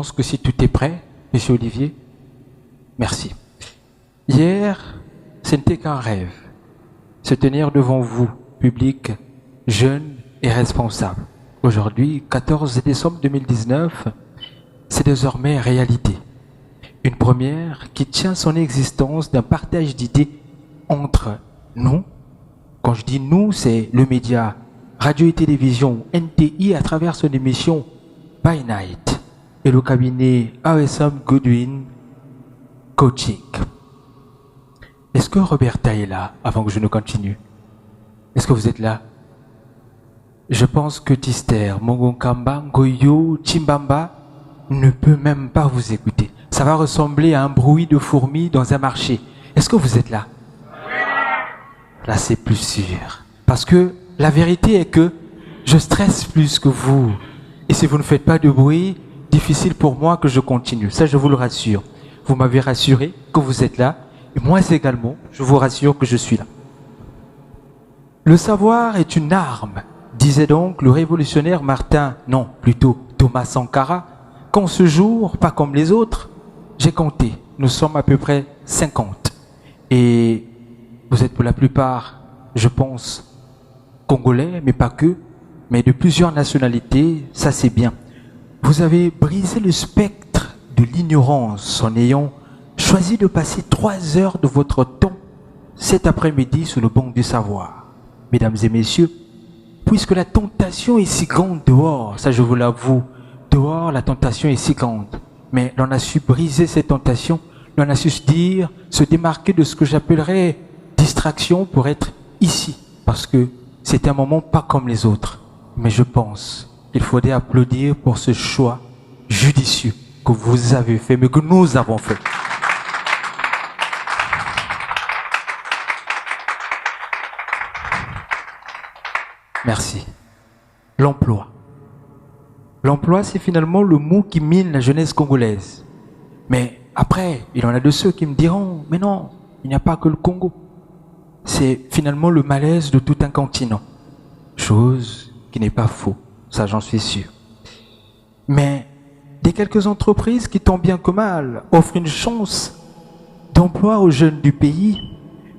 pense que si tout est prêt, Monsieur Olivier, merci. Hier, ce n'était qu'un rêve. Se tenir devant vous, public, jeune et responsable. Aujourd'hui, 14 décembre 2019, c'est désormais réalité. Une première qui tient son existence d'un partage d'idées entre nous. Quand je dis nous, c'est le média, radio et télévision, NTI à travers son émission By Night et le cabinet ASM Goodwin Coaching. Est-ce que Roberta est là avant que je ne continue? Est-ce que vous êtes là? Je pense que Tister, Mongonkamba, Goyo, Chimbamba ne peut même pas vous écouter. Ça va ressembler à un bruit de fourmis dans un marché. Est-ce que vous êtes là? Là, c'est plus sûr. Parce que la vérité est que je stresse plus que vous. Et si vous ne faites pas de bruit, difficile pour moi que je continue. Ça, je vous le rassure. Vous m'avez rassuré que vous êtes là. Et moi également, je vous rassure que je suis là. Le savoir est une arme, disait donc le révolutionnaire Thomas Sankara, qu'en ce jour, pas comme les autres, j'ai compté, nous sommes à peu près 50. Et vous êtes pour la plupart, je pense, congolais, mais pas que, mais de plusieurs nationalités, ça c'est bien. Vous avez brisé le spectre de l'ignorance en ayant choisi de passer 3 heures de votre temps cet après-midi sous le banc du savoir. Mesdames et messieurs, puisque la tentation est si grande dehors, ça je vous l'avoue, dehors la tentation est si grande, mais l'on a su briser cette tentation, l'on a su se dire, se démarquer de ce que j'appellerais distraction pour être ici, parce que c'est un moment pas comme les autres. Mais je pense qu'il faudrait applaudir pour ce choix judicieux que vous avez fait, mais que nous avons fait. Merci. L'emploi. L'emploi, c'est finalement le mot qui mine la jeunesse congolaise. Mais après, il y en a de ceux qui me diront, mais non, il n'y a pas que le Congo. C'est finalement le malaise de tout un continent. Chose qui n'est pas faux, ça j'en suis sûr. Mais des quelques entreprises qui, tant bien que mal, offrent une chance d'emploi aux jeunes du pays,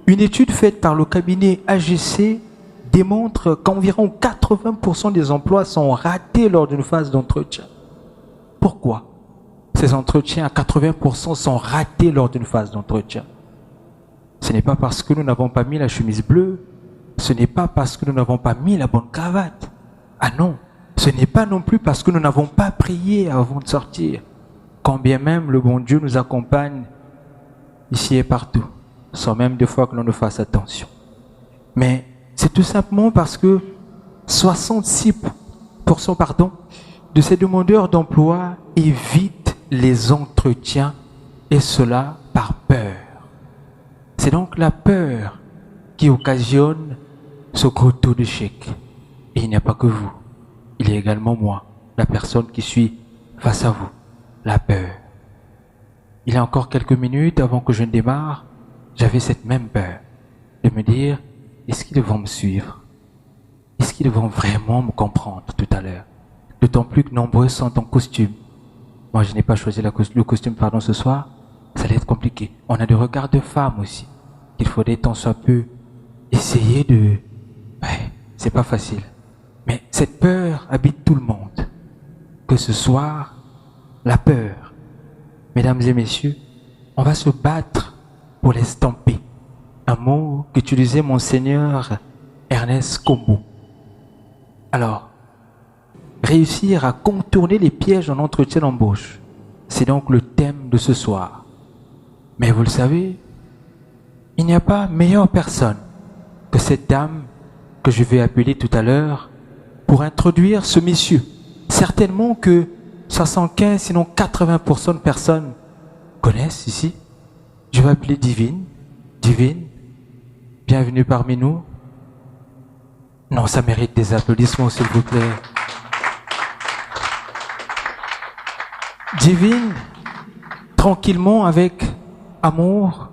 une étude faite par le cabinet AGC démontre qu'environ 80% des emplois sont ratés lors d'une phase d'entretien. Pourquoi ces entretiens à 80% sont ratés lors d'une phase d'entretien? Ce n'est pas parce que nous n'avons pas mis la chemise bleue, ce n'est pas parce que nous n'avons pas mis la bonne cravate. Ah non, ce n'est pas non plus parce que nous n'avons pas prié avant de sortir. Quand bien même le bon Dieu nous accompagne ici et partout, sans même des fois que l'on ne fasse attention. Mais c'est tout simplement parce que 66% de ces demandeurs d'emploi évitent les entretiens, et cela par peur. C'est donc la peur qui occasionne ce gros taux d'échec. Et il n'y a pas que vous, il y a également moi, la personne qui suis face à vous, la peur. Il y a encore quelques minutes avant que je ne démarre, j'avais cette même peur de me dire, est-ce qu'ils vont me suivre? Est-ce qu'ils vont vraiment me comprendre tout à l'heure? D'autant plus que nombreux sont en costume. Moi, je n'ai pas choisi le costume ce soir. Ça allait être compliqué. On a des regards de femmes aussi. Il faudrait tant soit peu essayer de... Ouais, c'est pas facile. Mais cette peur habite tout le monde. Que ce soir, la peur. Mesdames et messieurs, on va se battre pour l'estamper. Un mot qu'utilisait Monseigneur Ernest Kombo. Alors, réussir à contourner les pièges en entretien d'embauche, c'est donc le thème de ce soir. Mais vous le savez, il n'y a pas meilleure personne que cette dame que je vais appeler tout à l'heure pour introduire ce monsieur. Certainement que 75, sinon 80% de personnes connaissent ici. Je vais appeler Divine. Divine, bienvenue parmi nous. Non, ça mérite des applaudissements, s'il vous plaît. Divine, tranquillement, avec amour,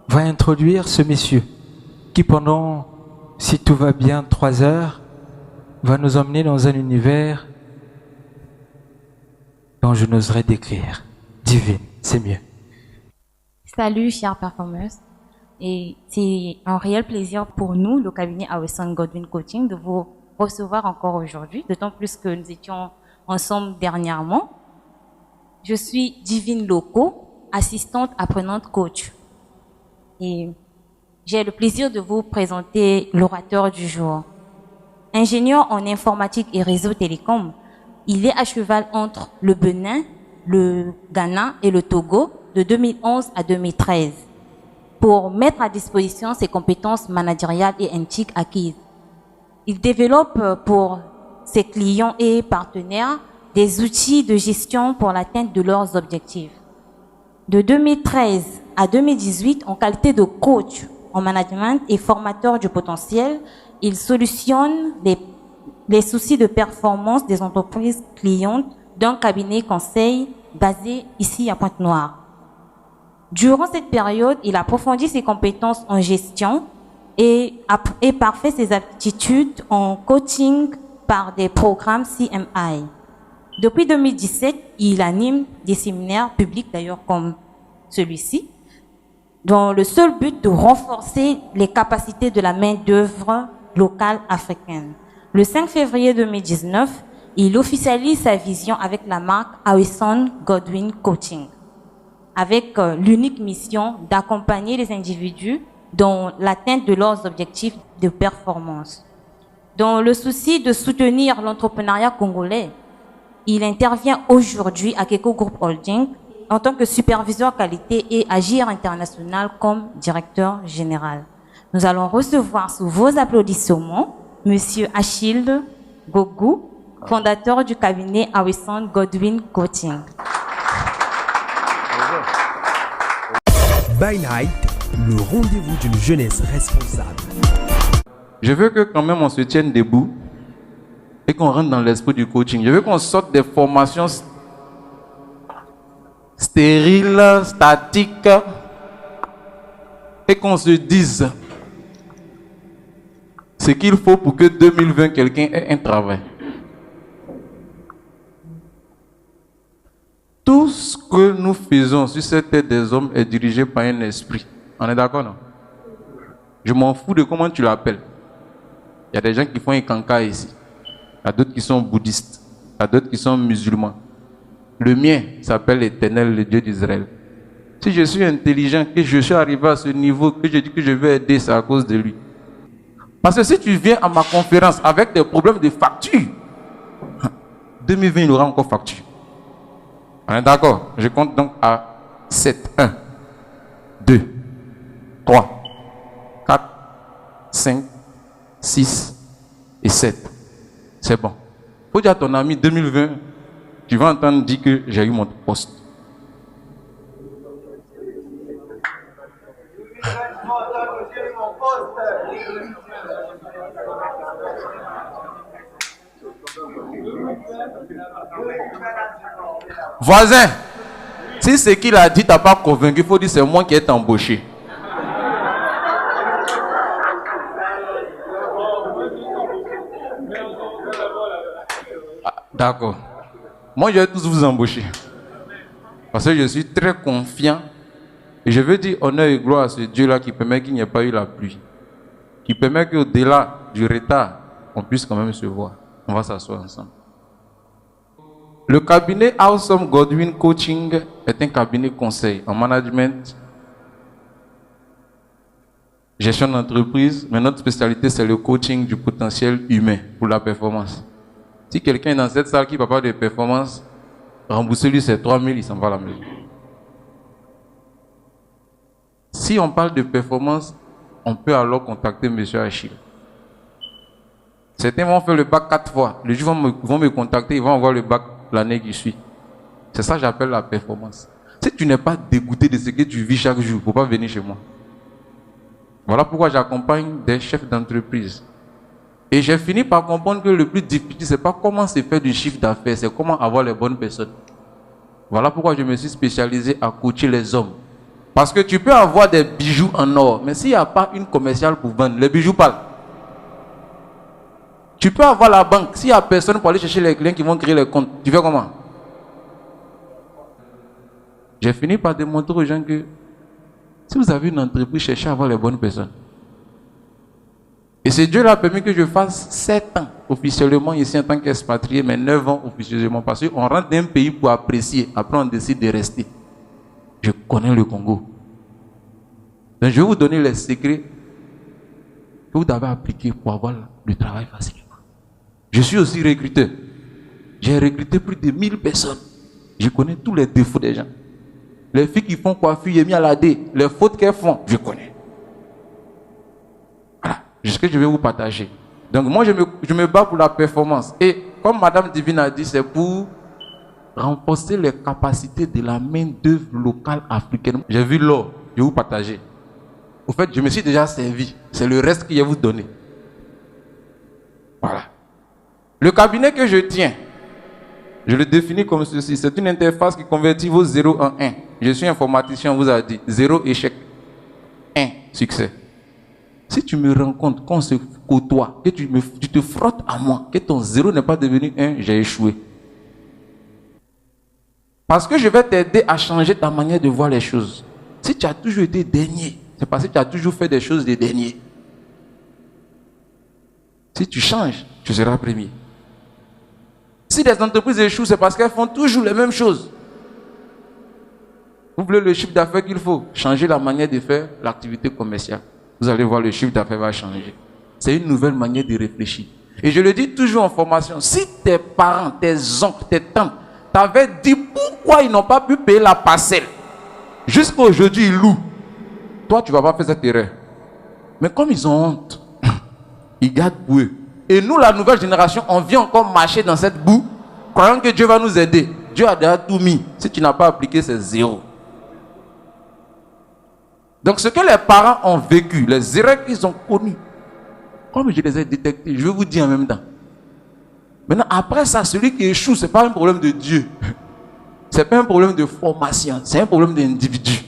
va introduire ce monsieur qui pendant, si tout va bien, 3 heures, va nous emmener dans un univers dont je n'oserais décrire. Divine, c'est mieux. Salut, chers performers. Et c'est un réel plaisir pour nous, le cabinet Awesome Godwin Coaching, de vous recevoir encore aujourd'hui, d'autant plus que nous étions ensemble dernièrement. Je suis Divine Loco, assistante apprenante coach. Et j'ai le plaisir de vous présenter l'orateur du jour. Ingénieur en informatique et réseau télécom, il est à cheval entre le Bénin, le Ghana et le Togo de 2011 à 2013 pour mettre à disposition ses compétences managériales et éthiques acquises. Il développe pour ses clients et partenaires des outils de gestion pour l'atteinte de leurs objectifs. De 2013 à 2018, en qualité de coach en management et formateur du potentiel, il solutionne les soucis de performance des entreprises clientes d'un cabinet conseil basé ici à Pointe-Noire. Durant cette période, il approfondit ses compétences en gestion et parfait ses aptitudes en coaching par des programmes CMI. Depuis 2017, il anime des séminaires publics, d'ailleurs comme celui-ci, dans le seul but de renforcer les capacités de la main-d'œuvre locale africaine. Le 5 février 2019, il officialise sa vision avec la marque Awesome Godwin Coaching, avec l'unique mission d'accompagner les individus dans l'atteinte de leurs objectifs de performance. Dans le souci de soutenir l'entrepreneuriat congolais, il intervient aujourd'hui à Keko Group Holding en tant que superviseur qualité et Agir International comme directeur général. Nous allons recevoir sous vos applaudissements Monsieur Achille Gogou, fondateur du cabinet Awesome Godwin Coaching. By Night, le rendez-vous d'une jeunesse responsable. Je veux que quand même on se tienne debout et qu'on rentre dans l'esprit du coaching. Je veux qu'on sorte des formations stériles, statiques, et qu'on se dise ce qu'il faut pour que 2020 quelqu'un ait un travail. Tout ce que nous faisons sur cette tête des hommes est dirigé par un esprit. On est d'accord, non? Je m'en fous de comment tu l'appelles. Il y a des gens qui font un canca ici. Il y a d'autres qui sont bouddhistes. Il y a d'autres qui sont musulmans. Le mien s'appelle l'Éternel, le Dieu d'Israël. Si je suis intelligent, que je suis arrivé à ce niveau, que je dis que je vais aider, c'est à cause de lui. Parce que si tu viens à ma conférence avec des problèmes de facture, 2020, il aura encore facture. On est d'accord? Je compte donc à 7. 1, 2, 3, 4, 5, 6 et 7. C'est bon. Faut dire à ton ami 2020, tu vas entendre dire que j'ai eu mon poste. Voisin, si ce qu'il a dit t'as pas convaincu, il faut dire c'est moi qui ai embauché. Ah, d'accord. Moi, je vais tous vous embaucher. Parce que je suis très confiant. Et je veux dire honneur et gloire à ce Dieu-là qui permet qu'il n'y ait pas eu la pluie. Qui permet qu'au-delà du retard, on puisse quand même se voir. On va s'asseoir ensemble. Le cabinet Awesome Godwin Coaching est un cabinet conseil en management, gestion d'entreprise, mais notre spécialité c'est le coaching du potentiel humain pour la performance. Si quelqu'un est dans cette salle qui ne parle pas de performance, remboursez-lui ses 3 000, il s'en va à la maison. Si on parle de performance, on peut alors contacter M. Achille. Certains vont faire le bac 4 fois. Les gens vont me contacter, ils vont avoir le bac l'année qui suit. C'est ça que j'appelle la performance. Si tu n'es pas dégoûté de ce que tu vis chaque jour, il ne faut pas venir chez moi. Voilà pourquoi j'accompagne des chefs d'entreprise. Et j'ai fini par comprendre que le plus difficile, ce n'est pas comment se faire du chiffre d'affaires, c'est comment avoir les bonnes personnes. Voilà pourquoi je me suis spécialisé à coacher les hommes. Parce que tu peux avoir des bijoux en or, mais s'il n'y a pas une commerciale pour vendre, les bijoux parlent. Tu peux avoir la banque, s'il n'y a personne pour aller chercher les clients qui vont créer les comptes, tu fais comment? J'ai fini par démontrer aux gens que si vous avez une entreprise, cherchez à avoir les bonnes personnes. Et c'est Dieu qui a permis que je fasse 7 ans officiellement ici en tant qu'expatrié, mais 9 ans officieusement. Parce qu'on rentre dans un pays pour apprécier. Après, on décide de rester. Je connais le Congo. Donc, je vais vous donner les secrets que vous devez appliquer pour avoir le travail facile. Je suis aussi recruteur. J'ai recruté plus de 1000 personnes. Je connais tous les défauts des gens. Les filles qui font coiffure, Yemi Alade, les fautes qu'elles font, je connais. Voilà, c'est ce que je vais vous partager. Donc moi, je me bats pour la performance. Et comme Madame Divine a dit, c'est pour renforcer les capacités de la main-d'œuvre locale africaine. J'ai vu l'or, je vais vous partager. Au fait, je me suis déjà servi. C'est le reste que je vais vous donner. Voilà. Le cabinet que je tiens, je le définis comme ceci. C'est une interface qui convertit vos 0 en 1. Je suis informaticien, on vous a dit. 0 échec, 1 succès. Si tu me rencontres, qu'on se côtoie, que tu te frottes à moi, que ton 0 n'est pas devenu 1, j'ai échoué. Parce que je vais t'aider à changer ta manière de voir les choses. Si tu as toujours été dernier, c'est parce que tu as toujours fait des choses de dernier. Si tu changes, tu seras premier. Si des entreprises échouent, c'est parce qu'elles font toujours les mêmes choses. Vous voulez le chiffre d'affaires qu'il faut, changer la manière de faire l'activité commerciale. Vous allez voir, le chiffre d'affaires va changer. C'est une nouvelle manière de réfléchir. Et je le dis toujours en formation, si tes parents, tes oncles, tes tantes t'avaient dit pourquoi ils n'ont pas pu payer la parcelle, jusqu'à aujourd'hui ils louent, toi tu ne vas pas faire cette erreur. Mais comme ils ont honte, ils gardent pour eux. Et nous, la nouvelle génération, on vient encore marcher dans cette boue, croyant que Dieu va nous aider. Dieu a déjà tout mis. Si tu n'as pas appliqué, c'est 0. Donc, ce que les parents ont vécu, les erreurs qu'ils ont connues, comme je les ai détectées, je vais vous dire en même temps. Maintenant, après ça, celui qui échoue, ce n'est pas un problème de Dieu. Ce n'est pas un problème de formation, c'est un problème d'individu.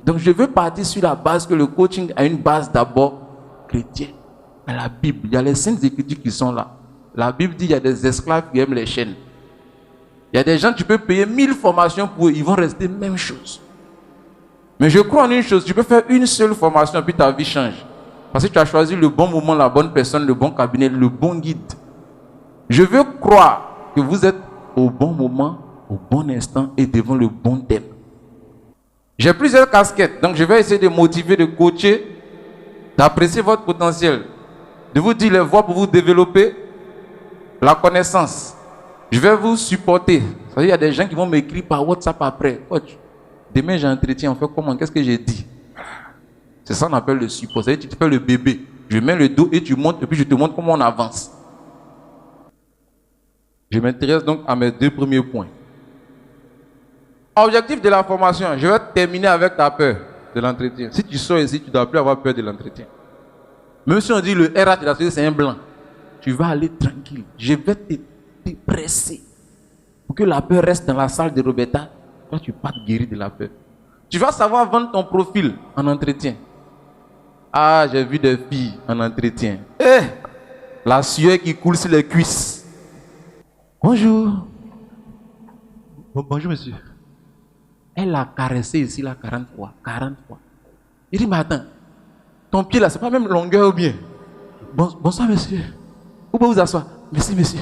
Donc, je veux partir sur la base que le coaching a une base d'abord chrétienne. Mais la Bible, il y a les saintes écritures qui sont là. La Bible dit qu'il y a des esclaves qui aiment les chaînes. Il y a des gens, tu peux payer 1000 formations pour eux, ils vont rester même chose. Mais je crois en une chose, tu peux faire une seule formation et puis ta vie change. Parce que tu as choisi le bon moment, la bonne personne, le bon cabinet, le bon guide. Je veux croire que vous êtes au bon moment, au bon instant et devant le bon thème. J'ai plusieurs casquettes, donc je vais essayer de motiver, de coacher, d'apprécier votre potentiel, de vous dire les voies pour vous développer, la connaissance. Je vais vous supporter. Il y a des gens qui vont m'écrire par WhatsApp après. Coach, demain j'ai un entretien, on fait comment? Qu'est-ce que j'ai dit? C'est ça qu'on appelle le support. C'est-à-dire que tu te fais le bébé. Je mets le dos et tu montes et puis je te montre comment on avance. Je m'intéresse donc à mes 2 premiers points. Objectif de la formation, je vais terminer avec ta peur de l'entretien. Si tu sors ici, tu ne dois plus avoir peur de l'entretien. Même si on dit le RH de la société, c'est un blanc, tu vas aller tranquille. Je vais te presser pour que la peur reste dans la salle de Roberta. Toi, tu partes guéri de la peur. Tu vas savoir vendre ton profil en entretien. Ah, j'ai vu des filles en entretien. La sueur qui coule sur les cuisses. Bonjour. Bonjour, monsieur. Elle a caressé ici là 40 fois. 40 fois. Il dit, mais attends, ton pied là, c'est pas même longueur ou bien? Bonsoir, monsieur. Vous pouvez vous asseoir? Merci, monsieur.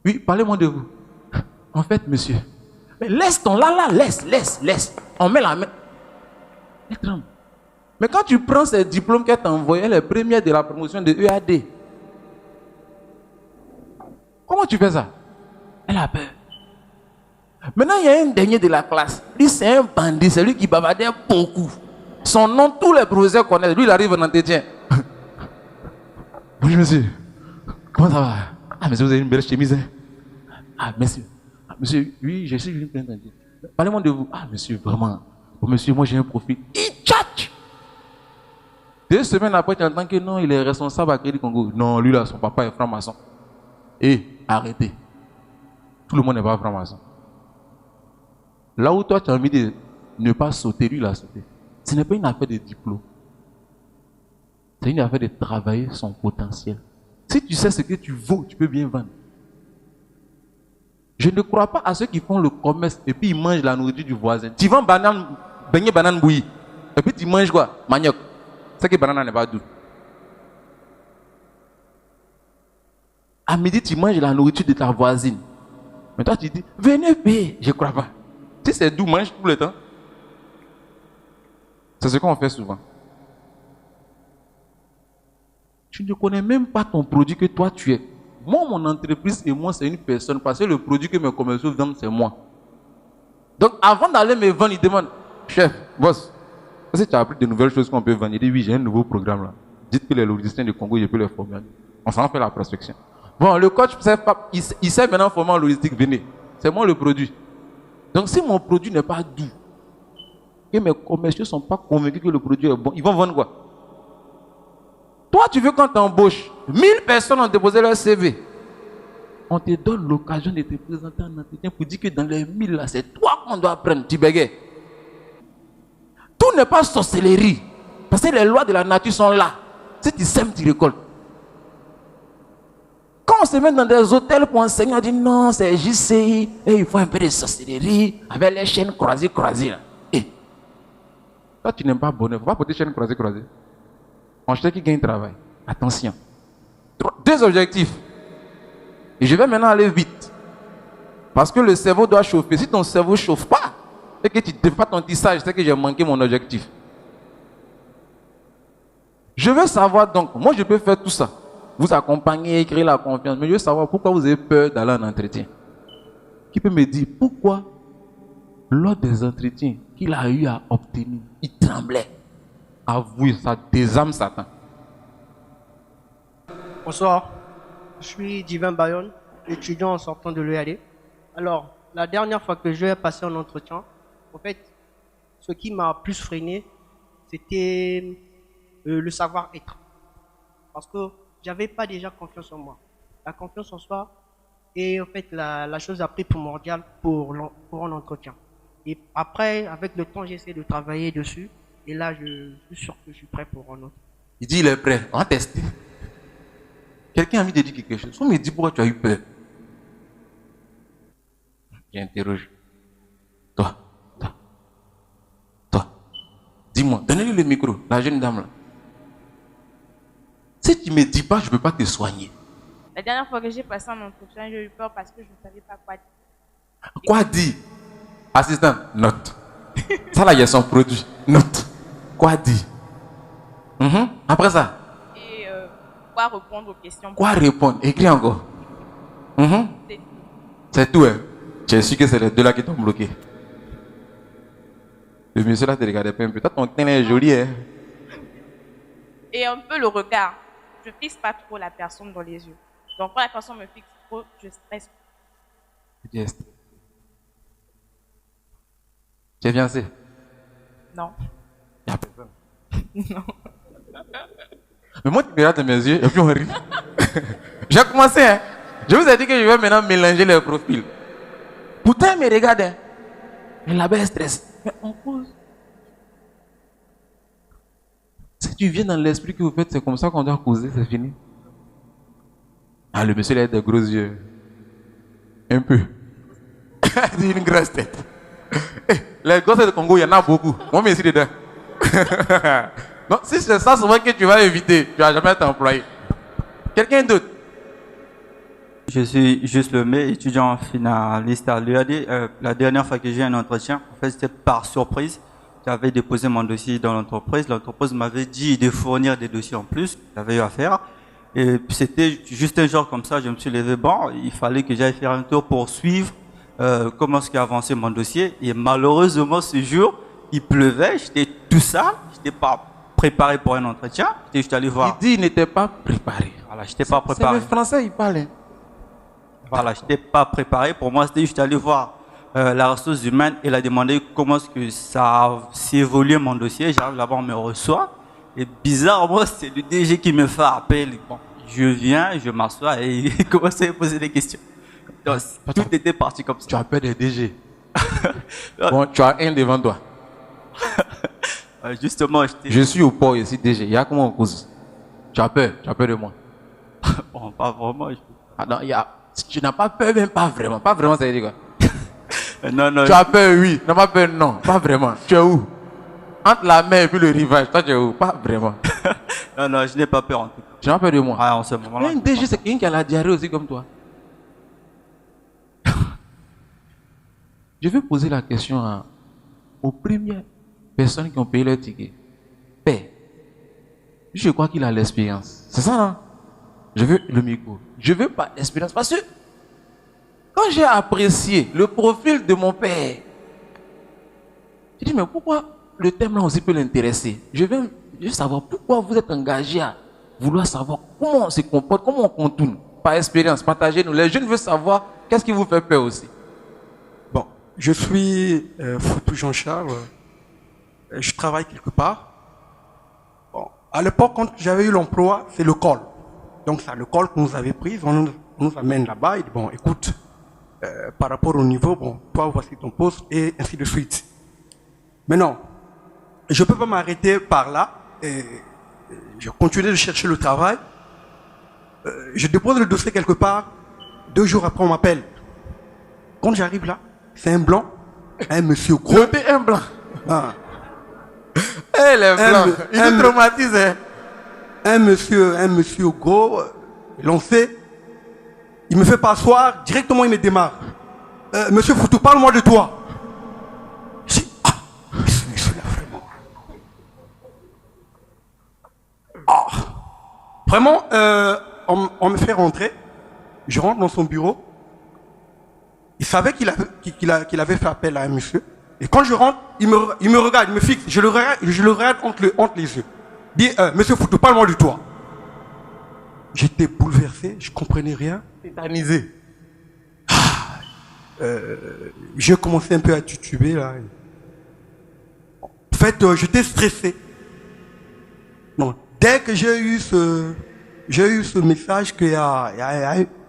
Oui, parlez-moi de vous. En fait, monsieur. Mais laisse ton là, laisse. On met la main. Elle tremble. Mais quand tu prends ces diplômes qu'elle t'a envoyés, elle est première de la promotion de EAD. Comment tu fais ça? Elle a peur. Maintenant, il y a un dernier de la classe. Lui, c'est un bandit, c'est lui qui bavardait beaucoup. Son nom, tous les professeurs connaissent. Lui, il arrive en entretien. Bonjour, monsieur. Comment ça va? Ah, monsieur, vous avez une belle chemise. Hein? Ah, monsieur. Ah, monsieur, oui, je suis venu plein d'entretien. Parlez-moi de vous. Ah, monsieur, vraiment. Oh, monsieur, moi, j'ai un profil. Il tchatche. 2 semaines après, tu entends que non, il est responsable à Crédit Congo. Non, lui, là, son papa est franc-maçon. Arrêtez. Tout le monde n'est pas franc-maçon. Là où toi, tu as envie de ne pas sauter, lui, il a sauté. Ce n'est pas une affaire de diplôme. C'est une affaire de travailler son potentiel. Si tu sais ce que tu vaux, tu peux bien vendre. Je ne crois pas à ceux qui font le commerce et puis ils mangent la nourriture du voisin. Tu vends banane, beignet banane bouillie. Et puis tu manges quoi? Manioc. C'est que banane n'est pas doux. À midi, tu manges la nourriture de ta voisine. Mais toi, tu dis, venez payer. Je ne crois pas. Si c'est doux, mange tout le temps. C'est ce qu'on fait souvent. Tu ne connais même pas ton produit que toi tu es. Moi, mon entreprise et moi, c'est une personne parce que le produit que mes commerciaux vendent, c'est moi. Donc, avant d'aller me vendre, ils demandent, chef, boss, est-ce que tu as appris de nouvelles choses qu'on peut vendre? Il dit, oui, j'ai un nouveau programme là. Dites que les logisticiens du Congo, je peux les former. On s'en fait la prospection. Bon, le coach, il sait maintenant former en logistique, venez. C'est moi le produit. Donc, si mon produit n'est pas doux, que mes commerciaux ne sont pas convaincus que le produit est bon, ils vont vendre quoi? Toi, tu veux quand tu embauches, 1000 personnes ont déposé leur CV. On te donne l'occasion de te présenter en entretien pour dire que dans les 1000 là, c'est toi qu'on doit prendre. Tu bégayes. Tout n'est pas sorcellerie. Parce que les lois de la nature sont là. Si tu sèmes, tu récoltes. Quand on se met dans des hôtels pour enseigner, on dit non, c'est JCI. Et il faut un peu de sorcellerie avec les chaînes croisées. Et toi, tu n'aimes pas bonheur. Il ne faut pas porter chaînes croisées. On cherche qui gagne travail. Attention. 2 objectifs. Et je vais maintenant aller vite. Parce que le cerveau doit chauffer. Si ton cerveau ne chauffe pas, et que tu ne fais pas ton tissage, c'est que j'ai manqué mon objectif. Je veux savoir donc, moi je peux faire tout ça. Vous accompagner, créer la confiance. Mais je veux savoir pourquoi vous avez peur d'aller en entretien. Qui peut me dire pourquoi, lors des entretiens qu'il a eu à obtenir, il tremblait? Avouez, ça désarme Satan. Bonsoir, je suis Divin Bayonne, étudiant en sortant de l'EAD. Alors, la dernière fois que j'ai passé un entretien, en fait, ce qui m'a plus freiné, c'était le savoir-être. Parce que j'avais pas déjà confiance en moi. La confiance en soi est en fait la chose la plus primordiale pour un entretien. Et après, avec le temps, j'essaie de travailler dessus. Et là, je suis sûr que je suis prêt pour un autre. Il dit il est prêt. On va tester. Quelqu'un a envie de dire quelque chose. On me dit pourquoi tu as eu peur. J'interroge. Toi. Dis-moi, donnez-lui le micro, la jeune dame là. Si tu ne me dis pas, je ne peux pas te soigner. La dernière fois que j'ai passé un entretien, j'ai eu peur parce que je ne savais pas quoi dire. Quoi dire? Assistant, note. Ça là, il y a son produit. Note. Quoi dire? Après ça? Et quoi répondre aux questions. Quoi répondre? Écris encore. C'est tout. C'est tout, hein? J'ai su que c'est les 2 là qui t'ont bloqué. Le monsieur là te regardait pas un peu. Toi, ton teint est joli, hein? Et un peu le regard. Je ne fixe pas trop la personne dans les yeux. Donc quand la personne me fixe trop, je stresse. Yes. Tu es fiancé? Non. Il n'y a personne. Non. Mais moi, tu me regardes dans mes yeux et puis on rit. J'ai commencé, hein. Je vous ai dit que je vais maintenant mélanger les profils. Pourtant, il me regarde, hein. Mais là-bas, il stresse. Mais on cause. Si tu viens dans l'esprit que vous faites, c'est comme ça qu'on doit causer, c'est fini. Ah, le monsieur, il a des gros yeux. Un peu. Il a une grosse tête. Les gosses de Congo, il y en a beaucoup. Moi, je suis dedans. Donc, si c'est ça souvent que tu vas éviter, tu ne vas jamais t'employer. Quelqu'un d'autre? Je suis Juste Lemay, étudiant finaliste à l'UAD. La dernière fois que j'ai eu un entretien, en fait, c'était par surprise. J'avais déposé mon dossier dans l'entreprise. L'entreprise m'avait dit de fournir des dossiers en plus que j'avais eu à faire. Et c'était juste un jour comme ça, je me suis levé. Bon, il fallait que j'aille faire un tour pour suivre comment est-ce qu'avançait mon dossier. Et malheureusement, ce jour, il pleuvait, j'étais tout sale, j'étais pas préparé pour un entretien. J'étais juste allé voir. Il dit qu'il n'était pas préparé. Voilà, j'étais pas préparé. C'est le français, il parle. Voilà, j'étais pas préparé. Pour moi, c'était juste aller voir la ressource humaine. Il a demandé comment est-ce que ça s'est évolué mon dossier. J'arrive là-bas, on me reçoit. Et bizarrement, c'est le DG qui me fait appel. Bon, je viens, je m'assois et il commence à me poser des questions. Donc, tout était parti comme ça. Tu as peur des DG. Bon, tu as un devant toi. Justement, je suis au port ici, DG. Il y a comment on cause? Tu as peur de moi? Bon, pas vraiment. Ah non, Si tu n'as pas peur, même pas vraiment. Pas vraiment, ça veut dire quoi? Non, non. Tu as peur, oui. Tu n'as pas peur, non. Pas vraiment. Tu es où? Entre la mer et puis le rivage, toi tu es où? Pas vraiment. Non, non, je n'ai pas peur en tout cas. Tu n'as pas peur de moi? Ah, en ce moment-là. Un DG, c'est quelqu'un qui a la diarrhée aussi comme toi. Je vais poser la question aux premières personnes qui ont payé leur ticket. Père, je crois qu'il a l'expérience. C'est ça, non? Je veux le micro. Je veux pas l'expérience. Parce que quand j'ai apprécié le profil de mon père, j'ai dit, mais pourquoi le thème là aussi peut l'intéresser? Je veux savoir pourquoi vous êtes engagé à vouloir savoir comment on se comporte, comment on contourne. Par expérience, partagez-nous. Les jeunes veulent savoir qu'est-ce qui vous fait peur aussi. Bon, je suis Foutou Jean-Charles. Je travaille quelque part. Bon, à l'époque, quand j'avais eu l'emploi, c'est le col. Donc, c'est le col que nous avait pris. On nous amène là-bas. Il dit, bon, écoute, par rapport au niveau, bon, toi, voici ton poste, et ainsi de suite. Mais non, je ne peux pas m'arrêter par là. Et je continue de chercher le travail. Je dépose le dossier quelque part. 2 jours après, on m'appelle. Quand j'arrive là, c'est un blanc, un monsieur gros. Un blanc. Ah. Eh, les blancs, ils nous traumatisent. Hein. Un monsieur gros, lancé. Il me fait pas asseoir, directement il me démarre. Monsieur Foutou, parle-moi de toi. Je dis, ah, celui-là, vraiment. Ah. Vraiment, on me fait rentrer. Je rentre dans son bureau. Il savait qu'il avait fait appel à un monsieur. Et quand je rentre, il me regarde, il me fixe. Je le regarde entre les yeux. Il dit, monsieur Foutou, parle-moi de toi. J'étais bouleversé, je comprenais rien. Tétanisé. J'ai commencé un peu à tituber là. En fait, j'étais stressé. Non, dès que j'ai eu ce message qu'il y a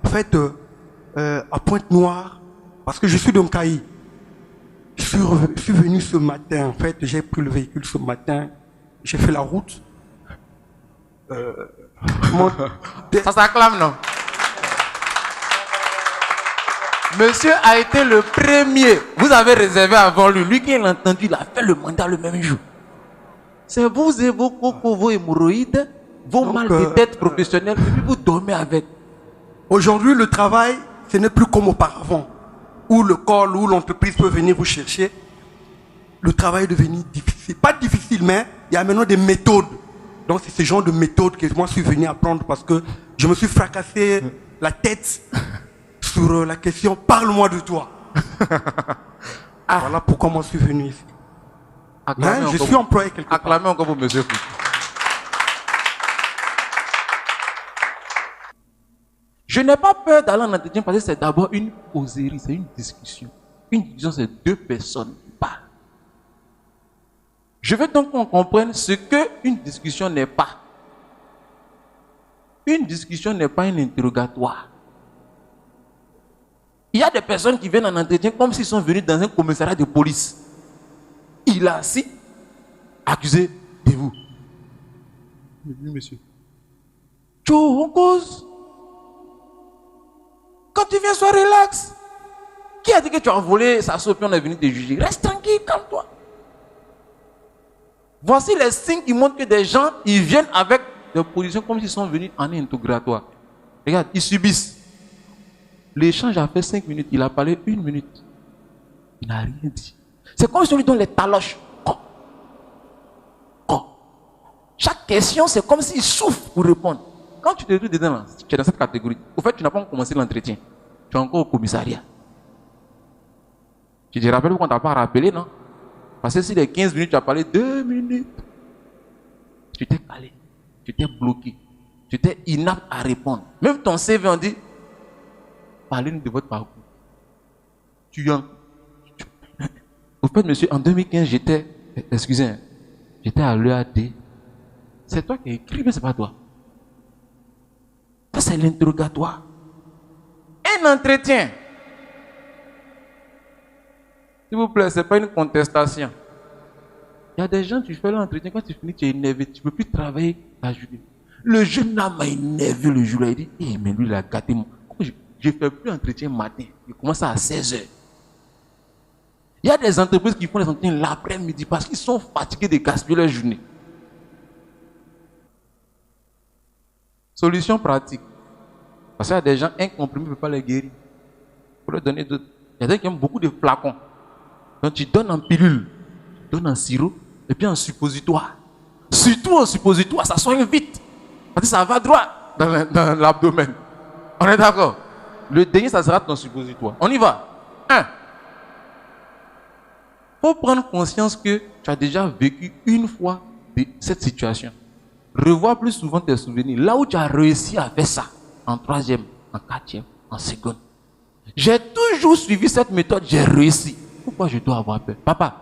en fait, à Pointe-Noire, parce que je suis de Mkaï. Je suis venu ce matin, en fait, j'ai pris le véhicule ce matin, j'ai fait la route. Ça s'acclame, non? Monsieur a été le premier. Vous avez réservé avant lui. Lui qui l'a entendu, il a fait le mandat le même jour. C'est vous et vos cocos, vos hémorroïdes, vos mal de tête professionnels, et puis vous dormez avec. Aujourd'hui, le travail, ce n'est plus comme auparavant, où le col, où l'entreprise peut venir vous chercher. Le travail est devenu difficile. Pas difficile, mais il y a maintenant des méthodes. Donc c'est ce genre de méthode que moi je suis venu apprendre parce que je me suis fracassé la tête sur la question « Parle-moi de toi ». Voilà pourquoi moi je suis venu ici. Je suis employé quelque part. Acclamez encore pour monsieur Foutou. Je n'ai pas peur d'aller en entretien parce que c'est d'abord une causerie, c'est une discussion. Une discussion, c'est 2 personnes qui parlent. Je veux donc qu'on comprenne ce qu'une discussion n'est pas. Une discussion n'est pas un interrogatoire. Il y a des personnes qui viennent en entretien comme s'ils sont venus dans un commissariat de police. Il a assis, accusé de vous. Oui, monsieur. Joe, on cause. Quand tu viens, sois relax. Qui a dit que tu as volé sa soupe et on est venu te juger? Reste tranquille, calme-toi. Voici les signes qui montrent que des gens, ils viennent avec des positions comme s'ils sont venus en interrogatoire. Regarde, ils subissent. L'échange a fait 5 minutes, il a parlé 1 minute. Il n'a rien dit. C'est comme si on lui donne les taloches. Chaque question, c'est comme s'il souffre pour répondre. Quand tu te retrouves dedans, tu es dans cette catégorie. Au fait, tu n'as pas encore commencé l'entretien. Tu es encore au commissariat. Tu te rappelles qu'on ne t'a pas rappelé, non? Parce que si les 15 minutes, tu as parlé 2 minutes, tu t'es calé, tu t'es bloqué, tu t'es inapte à répondre. Même ton CV, on dit, parlez-nous de votre parcours. Tu en... Au fait, monsieur, en 2015, j'étais à l'EAD. C'est toi qui as écrit, mais ce n'est pas toi. Ça, c'est l'interrogatoire. Un entretien. S'il vous plaît, ce n'est pas une contestation. Il y a des gens, tu fais l'entretien, quand tu finis, tu es énervé, tu ne peux plus travailler la journée. Le jeune homme m'a énervé le jour-là, il dit, mais lui, il a gâté moi. je ne fais plus entretien matin. Je commence à 16h. Il y a des entreprises qui font les entretiens l'après-midi parce qu'ils sont fatigués de gaspiller leur journée. Solution pratique. Parce qu'il y a des gens, un comprimé ne peut pas les guérir. Il faut leur donner d'autres. Il y a des gens qui ont beaucoup de flacons. Donc tu donnes en pilule, tu donnes en sirop, et puis en suppositoire. Surtout en suppositoire, ça soigne vite. Parce que ça va droit dans l'abdomen. On est d'accord? Le dernier, ça sera ton suppositoire. On y va. 1. Il faut prendre conscience que tu as déjà vécu une fois cette situation. Revoir plus souvent tes souvenirs. Là où tu as réussi à faire ça, en 3e, en 4e, en 2e. J'ai toujours suivi cette méthode, j'ai réussi. Pourquoi je dois avoir peur? Papa,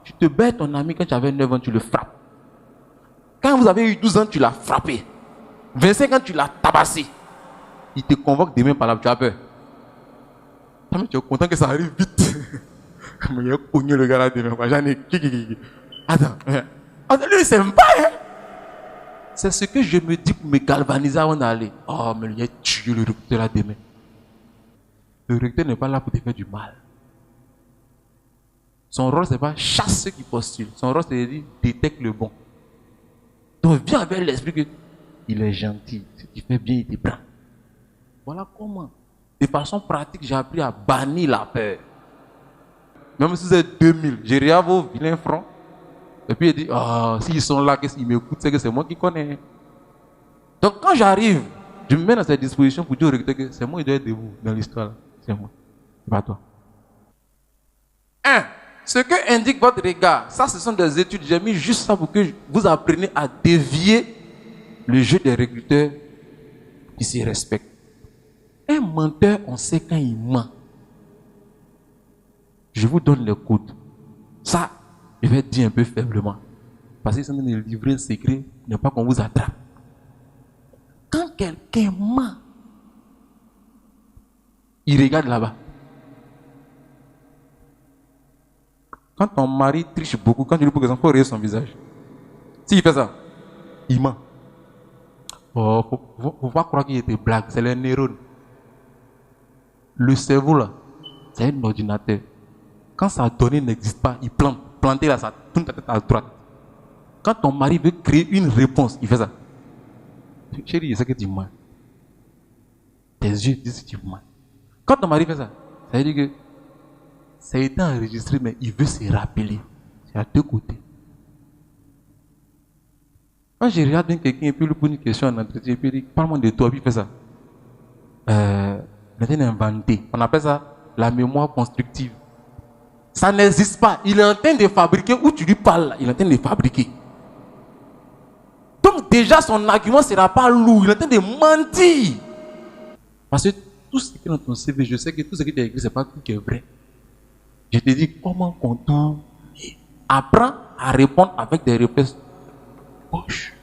tu te bats ton ami quand tu avais 9 ans, tu le frappes. Quand vous avez eu 12 ans, tu l'as frappé. 25 ans, tu l'as tabassé. Il te convoque demain par là, tu as peur. Mais tu es content que ça arrive vite. Comme il a cogné le gars là demain. J'en ai... Attends, lui, c'est pas, hein? C'est ce que je me dis pour me galvaniser avant d'aller. Oh, mais il a tué le recruteur là demain. Le recruteur n'est pas là pour te faire du mal. Son rôle, c'est pas chasse ceux qui postulent. Son rôle, c'est de dire détecte le bon. Donc, viens avec l'esprit que il est gentil. Ce qui fait bien, il te prend. Voilà comment. De façon pratique, j'ai appris à bannir la peur. Même si c'est 2000, j'ai regarde vos vilains fronts. Et puis il dit, oh, s'ils sont là, qu'est-ce qu'ils m'écoutent, c'est que c'est moi qui connais. Donc quand j'arrive, je me mets dans cette disposition pour dire au recruteur que c'est moi qui dois être debout dans l'histoire. C'est moi, c'est pas toi. 1. Ce que indique votre regard, ça ce sont des études, j'ai mis juste ça pour que vous appreniez à dévier le jeu des recruteurs qui s'y respectent. Un menteur, on sait quand il ment. Je vous donne le codes. Ça, je vais dire un peu faiblement. Parce que c'est un livret secret, ne pas qu'on vous attrape. Quand quelqu'un ment, il regarde là-bas. Quand ton mari triche beaucoup, quand tu lui poses des enfants, il faut regarder son visage. S'il fait ça, il ment. Oh, faut pas croire qu'il était blague, c'est les neurones. Le cerveau là, c'est un ordinateur. Quand sa donnée n'existe pas, il plante. Planter là, ça tourne ta tête à droite. Quand ton mari veut créer une réponse, il fait ça. Chérie, je sais que tu mens. Tes yeux disent que tu mens. Quand ton mari fait ça, ça veut dire que ça a été enregistré, mais il veut se rappeler. C'est à deux côtés. Quand je regarde bien quelqu'un et puis lui pose une question en entretien, et puis il dit, parle-moi de toi, puis il fait ça. Il est inventé. On appelle ça la mémoire constructive. Ça n'existe pas. Il est en train de fabriquer, où tu lui parles là, il est en train de fabriquer. Donc déjà son argument ne sera pas lourd, il est en train de mentir. Parce que tout ce qui est dans ton CV, je sais que tout ce qui est écrit, ce n'est pas tout qui est vrai. Je te dis comment contourner. Apprends à répondre avec des réponses poches.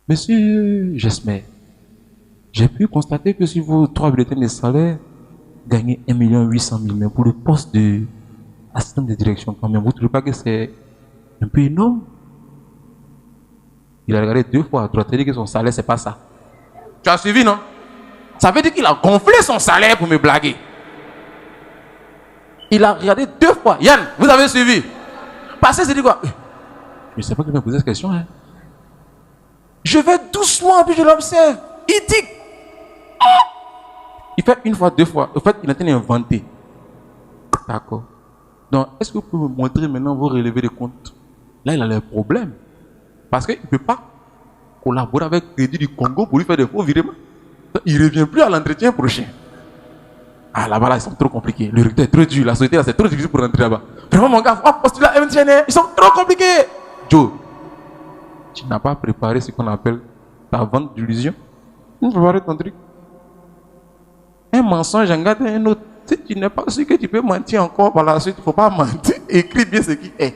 Monsieur Jesmer, j'ai pu constater que sur vos 3 bulletins de salaire, gagnez 1 800 000, mais pour le poste d'assistant de direction, quand même, vous ne trouvez pas que c'est un peu énorme? Il a regardé 2 fois à droite, il a dit que son salaire, c'est pas ça. Tu as suivi, non? Ça veut dire qu'il a gonflé son salaire pour me blaguer. Il a regardé 2 fois. Yann, vous avez suivi? Parce que c'est dit quoi? Je ne sais pas qui m'a posé cette question. Hein. Je vais doucement, puis je l'observe. Il dit. Il fait 1 fois, 2 fois. En fait, il est en train d'inventer. D'accord. Donc, est-ce que vous pouvez me montrer maintenant vos relevés de compte? Là, il a les problèmes. Parce qu'il ne peut pas collaborer avec Crédit du Congo pour lui faire des faux virements. Il ne revient plus à l'entretien prochain. Ah, là-bas, là, ils sont trop compliqués. Le recruteur est trop dur. La société, là, c'est trop difficile pour rentrer là-bas. Vraiment, mon gars, faut postuler à MTN. Ils sont trop compliqués. Joe, tu n'as pas préparé ce qu'on appelle ta vente d'illusion. Tu n'as pas préparé ton truc. Un mensonge engage un autre. Si tu n'es pas sûr que tu peux mentir encore par la suite, il ne faut pas mentir. Écris bien ce qui est.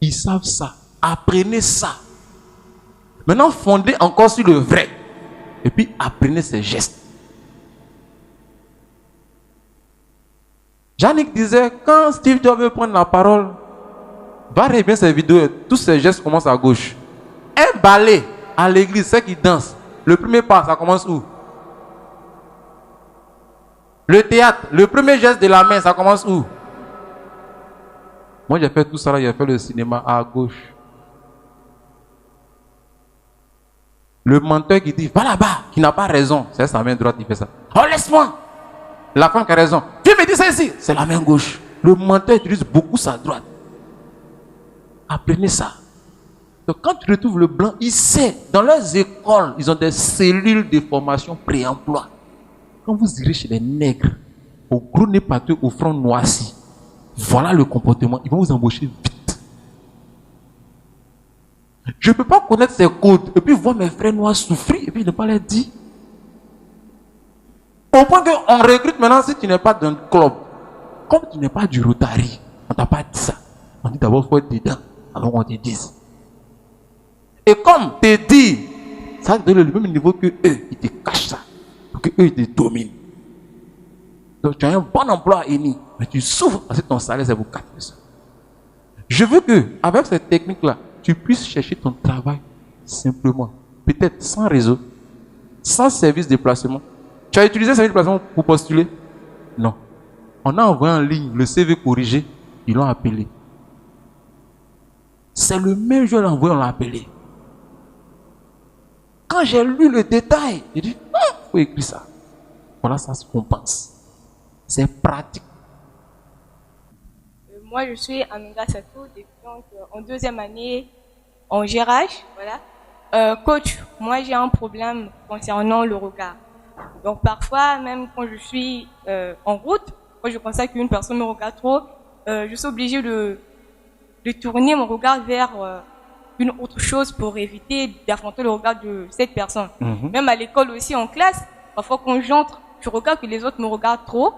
Ils savent ça. Apprenez ça. Maintenant, fondez encore sur le vrai. Et puis, apprenez ces gestes. Yannick disait, quand Steve Jobs veut prendre la parole, va regarder bien ces vidéos, tous ces gestes commencent à gauche. Un ballet à l'église, ceux qui dansent, le premier pas, ça commence où? Le théâtre, le premier geste de la main, ça commence où? Moi, j'ai fait tout ça là, j'ai fait le cinéma à gauche. Le menteur qui dit, va là-bas, qui n'a pas raison, c'est sa main droite qui fait ça. Oh, laisse-moi! La femme qui a raison. Tu me dis ça ici, c'est la main gauche. Le menteur utilise beaucoup sa droite. Apprenez ça. Donc, quand tu retrouves le blanc, il sait, dans leurs écoles, ils ont des cellules de formation pré-emploi. Quand vous irez chez les nègres, au gros nez pâteux, au front noirci, voilà le comportement. Ils vont vous embaucher vite. Je ne peux pas connaître ces codes et puis voir mes frères noirs souffrir et puis ne pas leur dire. Au point qu'on recrute maintenant si tu n'es pas d'un club. Comme tu n'es pas du Rotary, on ne t'a pas dit ça. On dit d'abord il faut être dedans avant qu'on te dise. Et comme te dit, ça te donne le même niveau que eux, ils te cachent ça. Pour que eux ils te dominent. Donc tu as un bon emploi à Eni, mais tu souffres parce que ton salaire c'est pour 4 personnes. Je veux que, avec cette technique-là, tu puisses chercher ton travail simplement. Peut-être sans réseau, sans service de placement. Tu as utilisé le service de placement pour postuler? Non. On a envoyé en ligne le CV corrigé, ils l'ont appelé. C'est le même jour qu'on l'a envoyé, on l'a appelé. Quand j'ai lu le détail, j'ai dit, il faut écrire ça. Voilà, ça se compense. C'est pratique. Moi, je suis Aminga Sato, étudiante en 2e année en gérage. Voilà. Coach, moi j'ai un problème concernant le regard. Donc parfois, même quand je suis en route, quand je constate qu'une personne me regarde trop, je suis obligée de tourner mon regard vers une autre chose pour éviter d'affronter le regard de cette personne. Même à l'école aussi, en classe, parfois quand j'entre, je regarde que les autres me regardent trop,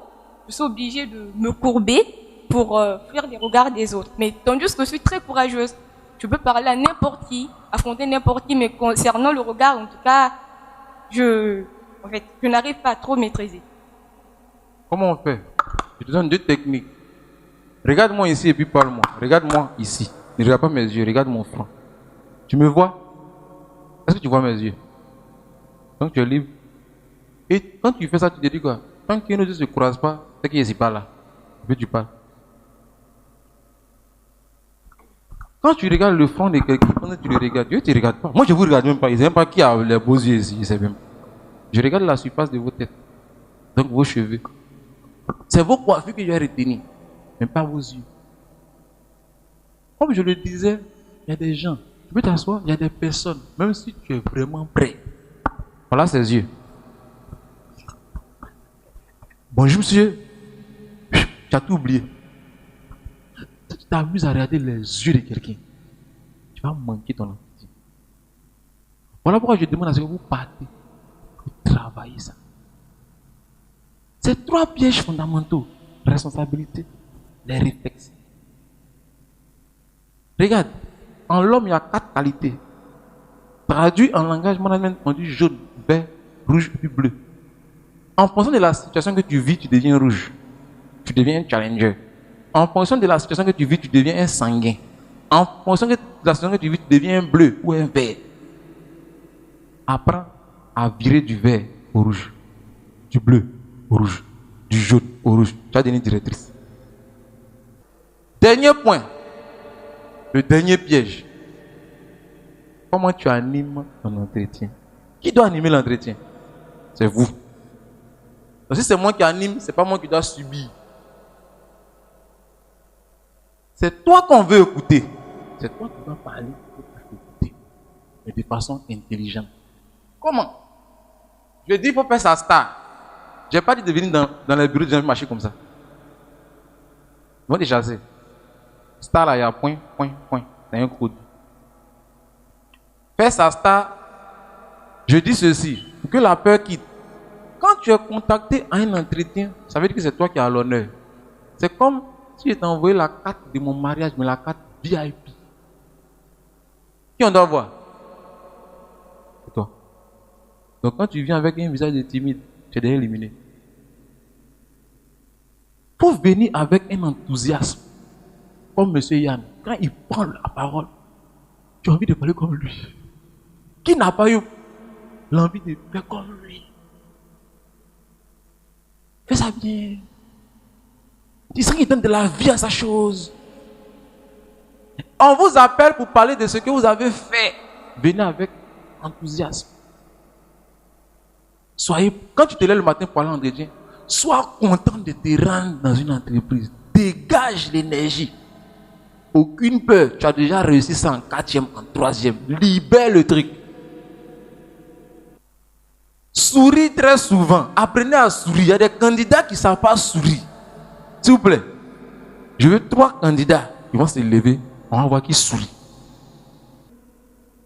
je suis obligée de me courber pour fuir les regards des autres. Mais tandis que je suis très courageuse, je peux parler à n'importe qui, affronter n'importe qui, mais concernant le regard, en tout cas, je n'arrive pas à trop maîtriser. Comment on fait? Je te donne 2 techniques. Regarde-moi ici et puis parle-moi. Regarde-moi ici. Ne regarde pas mes yeux, regarde mon front. Tu me vois? Est-ce que tu vois mes yeux? Donc tu es libre. Et quand tu fais ça, tu te dis quoi? Tant que nos yeux ne se croisent pas, c'est qu'il n'est pas là. Et puis tu parles. Quand tu regardes le front de quelqu'un, quand tu le regardes, Dieu ne te regarde pas. Moi, je ne vous regarde même pas. Il ne sait même pas qui a les beaux yeux ici. Il sait même. Je regarde la surface de vos têtes. Donc vos cheveux. C'est vos coiffures que je vais retenir. Mais pas vos yeux. Comme je le disais, il y a des gens. Tu peux t'asseoir, il y a des personnes. Même si tu es vraiment prêt. Voilà ses yeux. Bonjour monsieur. Tu as tout oublié. Tu t'amuses à regarder les yeux de quelqu'un. Tu vas manquer ton entretien. Voilà pourquoi je demande à ce que vous partez. Vous travaillez ça. C'est 3 pièges fondamentaux. Responsabilité, les réflexes. Regarde, en l'homme, il y a 4 qualités. Traduit en langage management, on dit jaune, vert, rouge et bleu. En fonction de la situation que tu vis, tu deviens rouge. Tu deviens un challenger. En fonction de la situation que tu vis, tu deviens un sanguin. En fonction de la situation que tu vis, tu deviens un bleu ou un vert. Apprends à virer du vert au rouge, du bleu au rouge, du jaune au rouge. Tu as donné directrice. Dernier point. Le dernier piège. Comment tu animes ton entretien? Qui doit animer l'entretien? C'est vous. Donc si c'est moi qui anime, c'est pas moi qui dois subir. C'est toi qu'on veut écouter. C'est toi qui dois parler pour écouter. Mais de façon intelligente. Comment? Je dis il faut faire sa star. Je n'ai pas dit de venir dans les bureaux de gens marcher comme ça. Ils vont te chasser. Star là, il y a point. C'est un code. Faire sa star, je dis ceci, pour que la peur quitte. Quand tu es contacté à un entretien, ça veut dire que c'est toi qui as l'honneur. C'est comme si je t'ai envoyé la carte de mon mariage, mais la carte VIP. Qui on doit voir? C'est toi. Donc quand tu viens avec un visage de timide, tu es déjà éliminé. Pour venir avec un enthousiasme, comme M. Yann, quand il prend la parole, tu as envie de parler comme lui. Qui n'a pas eu l'envie de faire comme lui? Fais ça bien. Tu sens qu'il donne de la vie à sa chose. On vous appelle pour parler de ce que vous avez fait. Venez avec enthousiasme. Soyez, quand tu te lèves le matin pour aller en entretien, sois content de te rendre dans une entreprise. Dégage l'énergie. Aucune peur. Tu as déjà réussi ça en 4e, en 3e. Libère le truc. Souris très souvent. Apprenez à sourire. Il y a des candidats qui ne savent pas sourire. S'il vous plaît. Je veux 3 candidats. Ils vont se lever. On va voir qui sourit.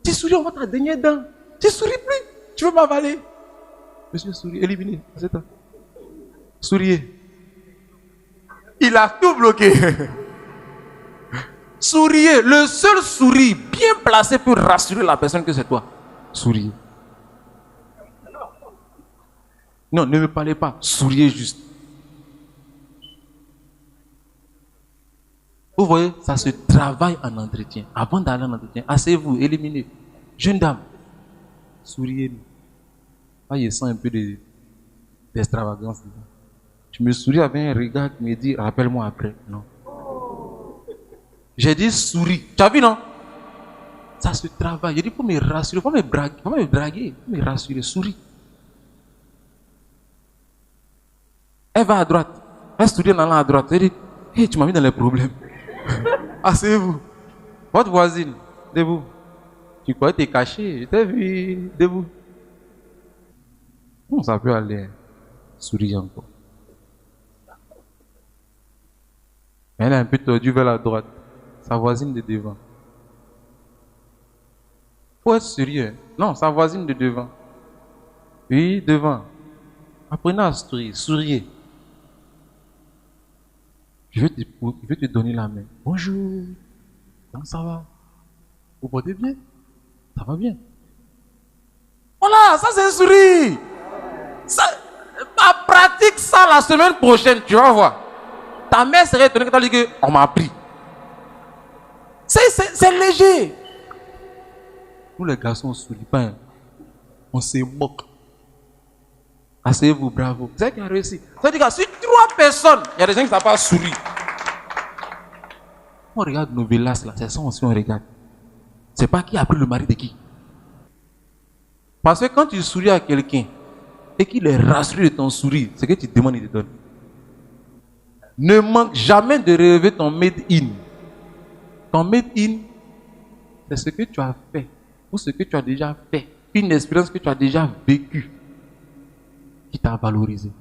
Tu souris, on va te dernière dent. Tu souris plus. Tu veux m'avaler. Monsieur, souris. Éliminé. C'est ça. Souriez. Il a tout bloqué. Souriez. Le seul sourire bien placé pour rassurer la personne que c'est toi. Souriez. Non, ne me parlez pas. Souriez juste. Vous voyez, ça se travaille en entretien. Avant d'aller en entretien, asseyez-vous, éliminez. Jeune dame, souriez. Ah, je sens un peu d'extravagance. Je me souris avec un regard qui me dit, rappelle-moi après. Non. J'ai dit souris. Tu as vu, non? Ça se travaille. J'ai dit, il faut me rassurer, il faut me draguer, il faut me rassurer, souris. Elle va à droite. Elle sourit en allant à droite. Elle dit, hey, tu m'as mis dans les problèmes. Asseyez-vous. Votre voisine, debout. Tu crois que tu es caché? Je t'ai vu. Debout. Bon, ça peut aller. Souris encore. Elle est un peu tordue vers la droite. Sa voisine de devant. Faut être sérieux. Non, sa voisine de devant. Oui, devant. Apprenez à sourire. Souriez. Je vais te donner la main. Bonjour. Comment ça va? Vous portez bien? Ça va bien. Voilà, ça c'est un sourire. Pratique ça la semaine prochaine, tu vas voir. Ta mère serait étonnée quand tu dis qu'on m'a appris. C'est léger. Nous les garçons, on ne sourit pas. Hein. On se moque. Asseyez-vous, bravo. C'est qui a réussi. Ça veut dire que sur 3 personnes, il y a des gens qui ne savent pas sourire. On regarde nos villas là, c'est ça aussi on regarde. C'est pas qui a pris le mari de qui. Parce que quand tu souris à quelqu'un et qu'il est rassuré de ton sourire, c'est que tu demandes, il te donne. Ne manque jamais de relever ton made in. Ton made in, c'est ce que tu as fait ou ce que tu as déjà fait. Une expérience que tu as déjà vécue qui t'a valorisé.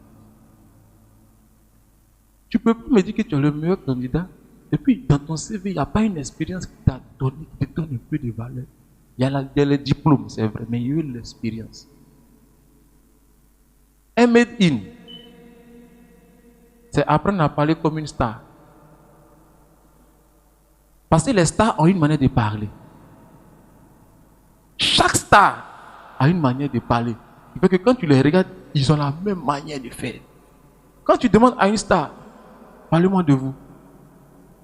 Tu ne peux pas me dire que tu es le meilleur candidat et puis dans ton CV, il n'y a pas une expérience qui t'a donné, qui te donne un peu de valeur. Il y a le diplôme, c'est vrai, mais il y a eu l'expérience. Un made in, c'est apprendre à parler comme une star. Parce que les stars ont une manière de parler. Chaque star a une manière de parler. Il fait que quand tu les regardes, ils ont la même manière de faire. Quand tu demandes à une star, parlez-moi de vous,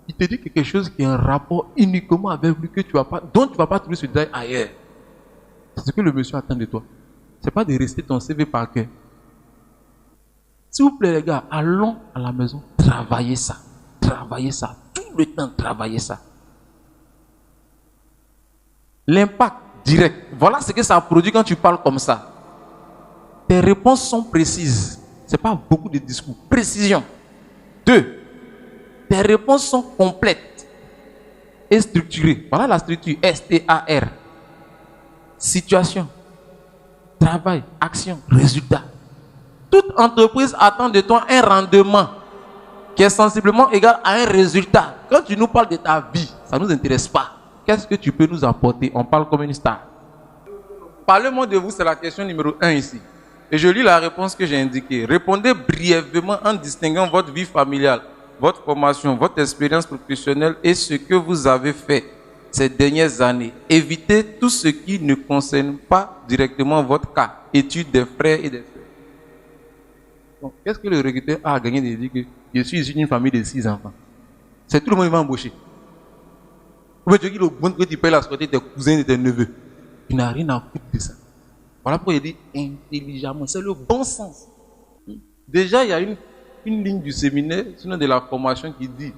il te dit quelque chose qui a un rapport uniquement avec lui dont tu ne vas pas trouver ce détail ailleurs. C'est ce que le monsieur attend de toi. Ce n'est pas de rester ton CV par cœur. S'il vous plaît les gars, allons à la maison, travaillez ça. Travaillez ça. Tout le temps, travaillez ça. L'impact direct. Voilà ce que ça produit quand tu parles comme ça. Tes réponses sont précises. Ce n'est pas beaucoup de discours. Précision. 2. Tes réponses sont complètes et structurées. Voilà la structure. STAR. Situation. Travail. Action. Résultat. Toute entreprise attend de toi un rendement qui est sensiblement égal à un résultat. Quand tu nous parles de ta vie, ça ne nous intéresse pas. Qu'est-ce que tu peux nous apporter? On parle comme une star. Parlez-moi de vous, c'est la question numéro 1 ici. Et je lis la réponse que j'ai indiquée. Répondez brièvement en distinguant votre vie familiale, votre formation, votre expérience professionnelle et ce que vous avez fait ces dernières années. Évitez tout ce qui ne concerne pas directement votre cas. Études des frères et des sœurs. Donc, qu'est-ce que le recruteur a gagné de dire que je suis issu d'une famille de 6 enfants? C'est tout le monde qui va embaucher. Ou bien tu dis que tu payes la société de tes cousins et de tes neveux. Tu n'as rien à foutre de ça. Voilà pourquoi il dit intelligemment. C'est le bon sens. Déjà, il y a une ligne du séminaire, sinon de la formation, qui dit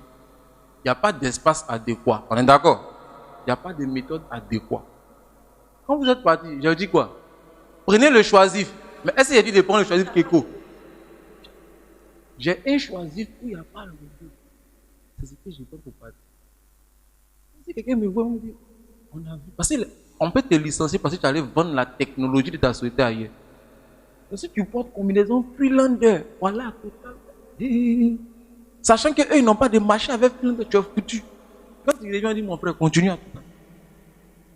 il n'y a pas d'espace adéquat. On est d'accord? Il n'y a pas de méthode adéquate. Quand vous êtes parti, j'ai dit quoi? Prenez le choisif. Mais est-ce que j'ai dit de prendre le choisif Keko? J'ai un choisif où il n'y a pas le logo. C'est ce que j'ai fait pour partir. Si quelqu'un me voit, on me dit, on a vu. Parce qu'on peut te licencier parce que tu allais vendre la technologie de ta société ailleurs. Mais si tu portes combinaison Freelander, voilà, total. Sachant qu'eux, ils n'ont pas de marché avec Freelander, tu es foutu. Quand il revient, dit, mon frère, continue à tout.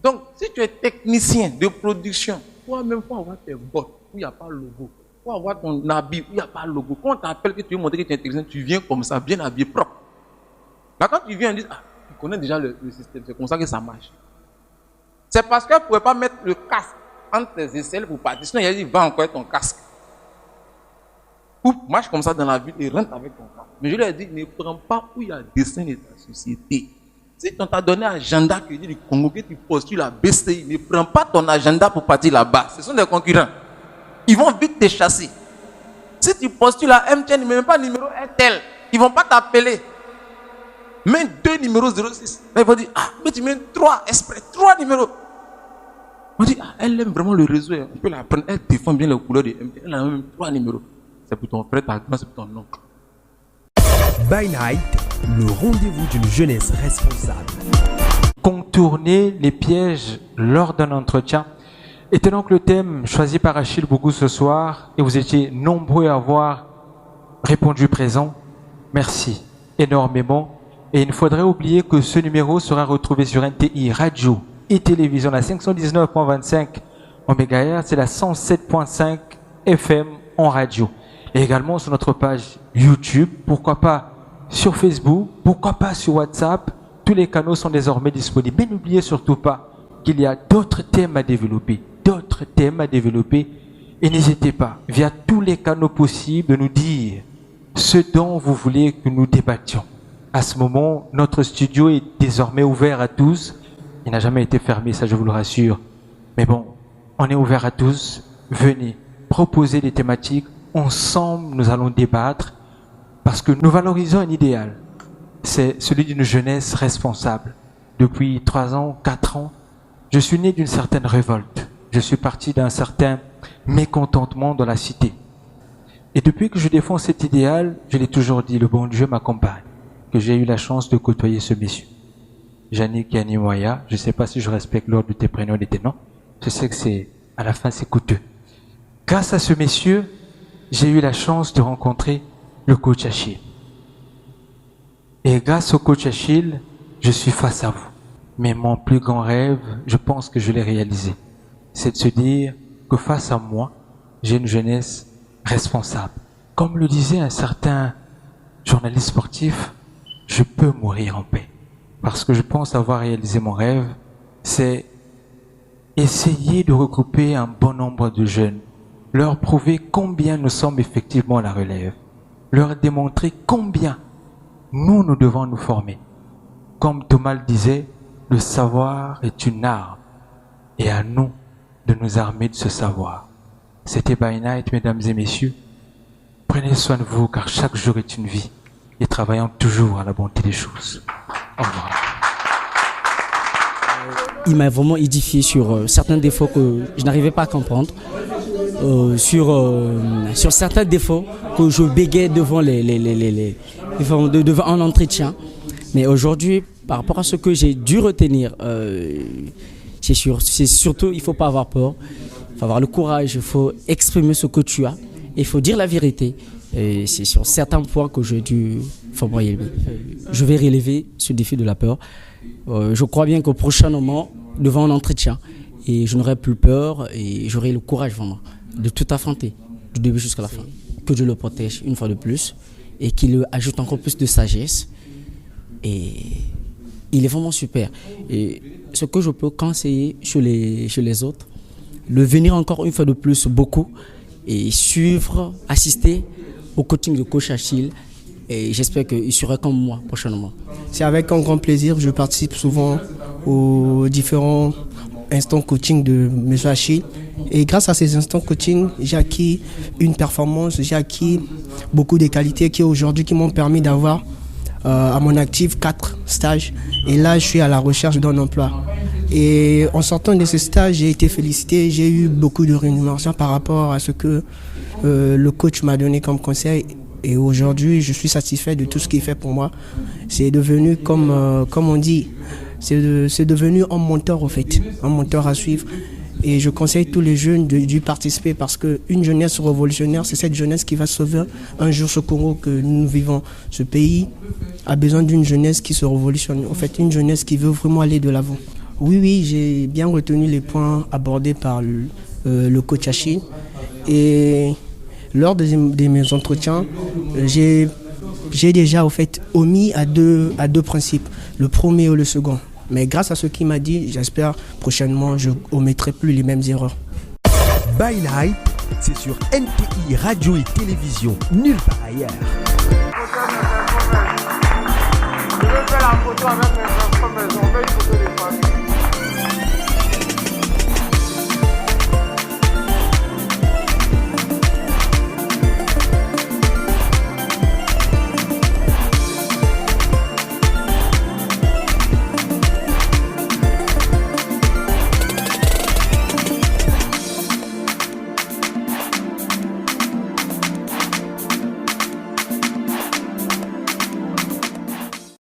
Donc, si tu es technicien de production, toi-même, il faut avoir tes bottes où il n'y a pas le logo. Il faut avoir ton habit où il n'y a pas le logo. Quand on t'appelle que tu veux montrer que tu es technicien, tu viens comme ça, bien habillé, propre. Là, quand tu viens, on dit, ah, tu connais déjà le système, c'est comme ça que ça marche. C'est parce qu'elle ne pouvait pas mettre le casque entre tes aisselles pour partir. Sinon, il a dit, va encore ton casque. Ou marche comme ça dans la ville et rentre avec ton casque. Mais je lui ai dit, ne prends pas où il y a le dessin de ta société. Si on t'a donné un agenda que du Congo, que tu postules à BCI, ne prends pas ton agenda pour partir là-bas. Ce sont des concurrents. Ils vont vite te chasser. Si tu postules à MTN, ne mets même pas numéro RTL. Ils ne vont pas t'appeler. Mets 2 numéros 06. Là, ils vont dire, ah, mais tu mets 3 exprès, 3 numéros. On dit, ah, elle aime vraiment le réseau. On peut la prendre. Elle défend bien les couleurs de MTN. Elle a même 3 numéros. C'est pour ton frère, ta grand, c'est pour ton oncle. By Night, le rendez-vous d'une jeunesse responsable. Contourner les pièges lors d'un entretien était donc le thème choisi par Achille Bougou ce soir et vous étiez nombreux à avoir répondu présent. Merci énormément. Et il ne faudrait oublier que ce numéro sera retrouvé sur NTI Radio et Télévision, la 519.25 en MHz, c'est la 107.5 FM en radio. Et également sur notre page YouTube, pourquoi pas sur Facebook, pourquoi pas sur WhatsApp. Tous les canaux sont désormais disponibles. Mais n'oubliez surtout pas qu'il y a d'autres thèmes à développer. Et n'hésitez pas, via tous les canaux possibles, de nous dire ce dont vous voulez que nous débattions. À ce moment, notre studio est désormais ouvert à tous. Il n'a jamais été fermé, ça je vous le rassure. Mais bon, on est ouvert à tous. Venez, proposez des thématiques. Ensemble, nous allons débattre parce que nous valorisons un idéal. C'est celui d'une jeunesse responsable. Depuis 3 ans, 4 ans, je suis né d'une certaine révolte. Je suis parti d'un certain mécontentement dans la cité. Et depuis que je défends cet idéal, je l'ai toujours dit, le bon Dieu m'accompagne. Que j'ai eu la chance de côtoyer ce monsieur. Yannick Yanimoya, je ne sais pas si je respecte l'ordre de tes prénoms et de tes noms. Je sais que à la fin, c'est coûteux. Grâce à ce monsieur, j'ai eu la chance de rencontrer le coach Achille. Et grâce au coach Achille, je suis face à vous. Mais mon plus grand rêve, je pense que je l'ai réalisé. C'est de se dire que face à moi, j'ai une jeunesse responsable. Comme le disait un certain journaliste sportif, je peux mourir en paix. Parce que je pense avoir réalisé mon rêve, c'est essayer de regrouper un bon nombre de jeunes, leur prouver combien nous sommes effectivement à la relève, leur démontrer combien nous devons nous former. Comme Thomas le disait, le savoir est une arme et à nous de nous armer de ce savoir. C'était By Night, mesdames et messieurs. Prenez soin de vous car chaque jour est une vie et travaillons toujours à la bonté des choses. Au revoir. Il m'a vraiment édifié sur certains défauts que je n'arrivais pas à comprendre, sur certains défauts que je bégayais devant devant un entretien. Mais aujourd'hui, par rapport à ce que j'ai dû retenir, c'est surtout, il ne faut pas avoir peur, il faut avoir le courage, il faut exprimer ce que tu as, il faut dire la vérité. Et c'est sur certains points que j'ai dû je vais relever ce défi de la peur. Je crois bien qu'au prochain moment, devant un entretien, et je n'aurai plus peur et j'aurai le courage vraiment de tout affronter, du début jusqu'à la fin. Que Dieu le protège une fois de plus et qu'il lui ajoute encore plus de sagesse. Et il est vraiment super. Et ce que je peux conseiller chez les autres, de venir encore une fois de plus beaucoup et suivre, assister au coaching de coach Achille. Et j'espère qu'il sera comme moi prochainement. C'est avec un grand plaisir. Je participe souvent aux différents instants coaching de M. Achille. Et grâce à ces instants coaching, j'ai acquis une performance, j'ai acquis beaucoup de qualités qui m'ont permis d'avoir à mon actif 4 stages. Et là, je suis à la recherche d'un emploi. Et en sortant de ce stage, j'ai été félicité. J'ai eu beaucoup de rémunération par rapport à ce que le coach m'a donné comme conseil. Et aujourd'hui, je suis satisfait de tout ce qu'il fait pour moi. C'est devenu, comme on dit, c'est devenu un mentor au fait, un mentor à suivre. Et je conseille tous les jeunes d'y participer parce qu'une jeunesse révolutionnaire, c'est cette jeunesse qui va sauver un jour ce Congo que nous vivons. Ce pays a besoin d'une jeunesse qui se révolutionne, en fait, une jeunesse qui veut vraiment aller de l'avant. Oui, j'ai bien retenu les points abordés par le coach Achille. Et lors de mes entretiens, j'ai déjà au fait omis à deux principes, le premier et le second. Mais grâce à ce qu'il m'a dit, j'espère prochainement je omettrai plus les mêmes erreurs. By Night, c'est sur NTI Radio et Télévision, nulle part ailleurs. Je vais faire la photo avec mes enfants, mais on veut une photo de famille.